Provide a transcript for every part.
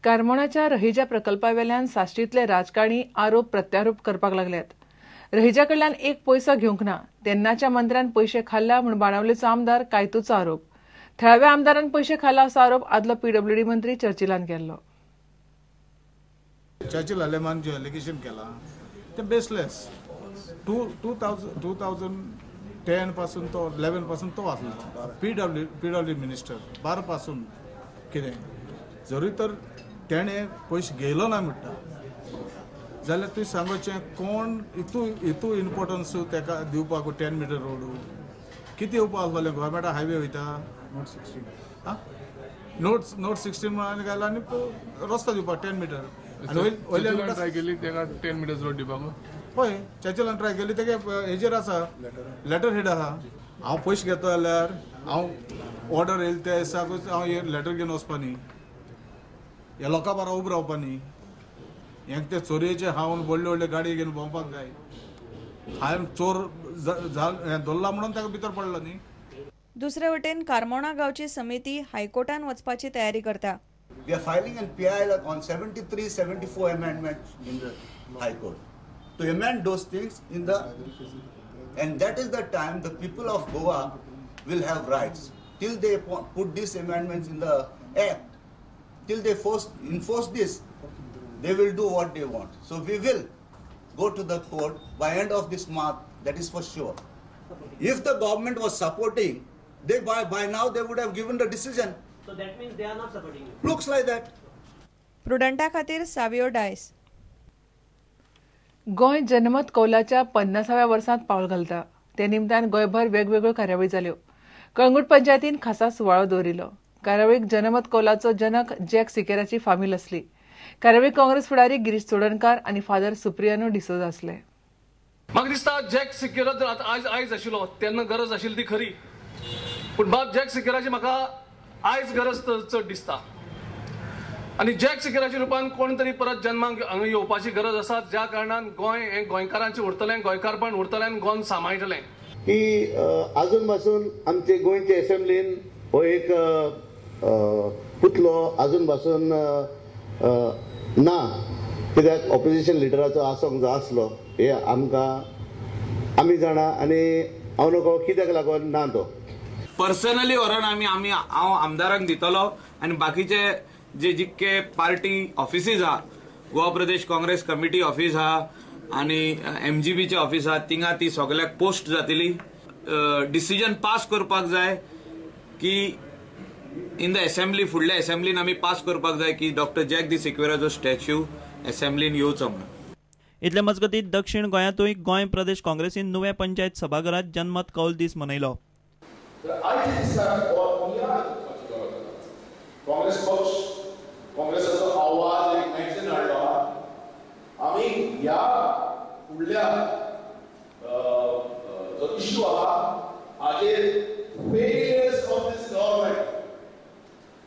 करमणाच्या रहिजा प्रकल्पावेल्यान साश्टीतले राजकारणी आरोप प्रत्यारोप करपाक लागल्यात. रहिजा कडल्यान एक पैसो घेवंक ना, तेन्नाच्या मंत्र्यान पैसे खाल्ला म्हूण बाणावलेचो आमदार कायतूचो आरोप. थळाव्या आमदारान पैसे खाल्ला असो आरोप आदलो पीडब्ल्यूडी मंत्री चर्चिलान केल्लो. चर्चिल हलेमान जे एलिगेशन केला ते बेसलेस. 2010 पासून तो 11 पासून तो आसलो पीडब्ल्यू मिनिस्टर. 12 पासून कितें जरी तर तेणें पयशे घेयलो ना म्हणटा जाल्यार तुवें सांगोचें कोण इतू इम्पोर्टन्स ताका दिवपाक 10 मीटर रोड कितें येवपा आसलोलें गोवोरमेंटा हायवे वयता नोट 16 म्हणून घाला आनी रस्तो दिवपाक 10 मीटर ट्राय केली तेका 10 मीटर्स रोड दिवपाक हय चर्चिलान ट्राय केली तेगे हेजेर आसा लेटर हेड आहा. हांव पयशे घेता जाल्यार हांव ऑर्डर येयले त्या दिसाकूच हांव हे लेटर घेवन वचपानी ह्या लोकां बारा उबो रावपानी हेंक ते चोरयेचे हांव व्हडले व्हडले गाडये घेवन भोंवपाक जाय. हांवें चोर दवरला म्हणून ताका भितर पडलो न्ही. दुसरे वटेन कारमोणा गांवची समिती हायकोर्टान वचपाची तयारी करता. We are filing an PI on 73, 74 amendments in the High Court to amend those things and that is the time the people of Goa will have rights. Till they put these amendments in the act, till they enforce this, they will do what they want. So we will go to the court by end of this month, that is for sure. If the government was supporting, they by now they would have given the decision. So that means they are not supporting you. Looks like that. प्रुडंटा खातीर सावियो डायस. गोंय जनमत कौलाच्या 50व्या वर्सांत पावल घालता. ते निमतान गोंयभर वेगवेगळ्यो कार्यावळी जाल्यो. कळंगूट पंचायतीन खासा सुवाळो दवरिल्लो. कार्यावळीक जनमत कौलाचो जनक जॅक सिकेराची फामील आसली. कार्यावळीक काँग्रेस फुडारी गिरीश चोडणकार आनी फादर सुप्रियानो डिसोजा आसले. म्हाका दिसता जॅक सिकेरा जर आयज आशिल्लो तेन्ना गरज आशिल्ली ती खरी, पूण बाब जॅक सिकेराची म्हाका आयज गरज चड दिसता. आनी जॅक सिकेराच्या रुपान कोण तरी परत जन्माक हांगा येवपाची गरज आसा, ज्या कारणान गोंय हें गोंयकारांचें उरतलें, गोंयकारपण उरतलें आनी गोंय सांबाळटलें. की अजून पासून आमचे गोंयचे असेंब्लीन हो एक पुतलो अजून पासून ना, कित्याक ऑपोजिशन लिडराचो आसोंक जाय आसलो हे आमी जाणा आनी हांव नकळो कित्याक लागून ना तो. पर्सनली व्हरोन हांव आमदारांक दितलो आनी बाकीचे जे जितके पार्टी ऑफिसीज आहा, गोवा प्रदेश काँग्रेस कमिटी ऑफिस आहा आनी MGBचे ऑफिस आहा, थिंगा ती सगळ्याक पोस्ट जातली. डिसिजन पास करपाक जाय की इन द असेंब्ली, फुडल्या असेंब्लीन आमी पास करपाक जाय की डॉक्टर जॅक दी सिक्वेराचो स्टॅच्यू असेंब्लीन येवचो म्हणून. इतले मजगतीं दक्षिण गोंयांतूय गोंय प्रदेश काँग्रेसीन नुव्या पंचायत सभाघरांत जनमत कौल दीस मनयलो. काँग्रेस पक्ष काँग्रेसाचो आवाज एक मॅगझीन हाडलो आमी ह्या फुडल्या जो इश्यू आहा हाजेर फेलियर्स ऑफ दिस गव्हर्नमेंट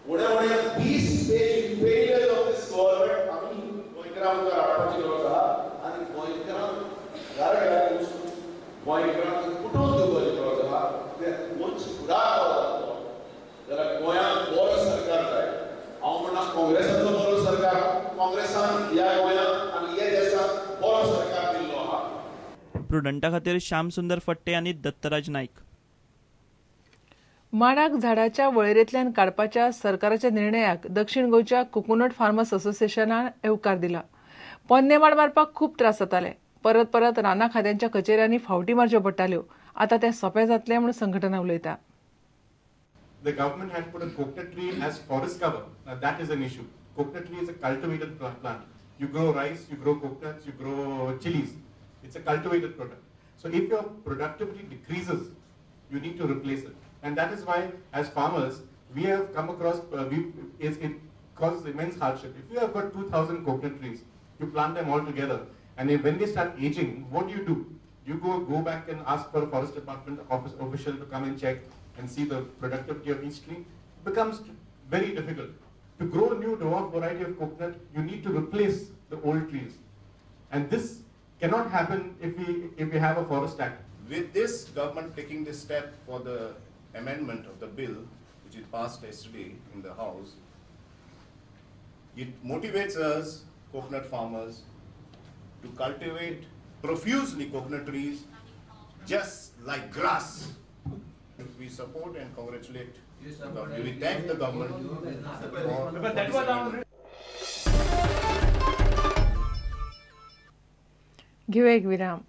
फुडें 20 page failures of this government आमी गोंयकारां मुखार हाडपाची गरज आहा आनी गोंयकारांक घराघरांनी वचून गोंयकारांक कुटून दिवपाची गरज आहा. वंच फुडार पावता जाल्यार गोंयांत बरो सरकार जाय. हांव म्हणना काँग्रेसाचो बरो सरकार, काँग्रेसान ह्या गोंयांत आनी ह्या देशांत बरो सरकार दिल्लो आहा. प्रुडंटा खातीर श्याम सुंदर फट्टे आनी दत्तराज नाईक. माडाक झाडाच्या वळेरेंतल्यान काडपाच्या सरकाराच्या निर्णयाक दक्षिण गोंयच्या कोकोनट फार्मर्स असोसिएशनान येवकार दिला. पोन्ने माड मारपाक खूब त्रास जाताले. परत परत रानां खात्यांच्या कचेऱ्यांनी फावटी मारच्यो पडटाल्यो. आतां तें सोंपें जातलें म्हूण संघटना उलयता. The government had put a coconut tree as forest cover. Now that is an issue. Coconut tree is a cultivated plant. You grow rice, you grow coconuts, you grow chilies. It's a cultivated product. So if your productivity decreases, you need to replace it. And that is why, as farmers, we have come across, it causes immense hardship. If you have got 2,000 coconut trees, you plant them all together, and when they start aging, what do? You go back and ask for a forest department official to come and check and see the productivity of each tree. It becomes very difficult. To grow a new dwarf variety of coconut, you need to replace the old trees. And this cannot happen if we have a forest act. With this government taking this step for the amendment of the bill, which is passed yesterday in the House, It motivates us, coconut farmers, to cultivate profusely coconut trees just like grass. We support and congratulate the government. We thank the government for घेऊ एक विराम.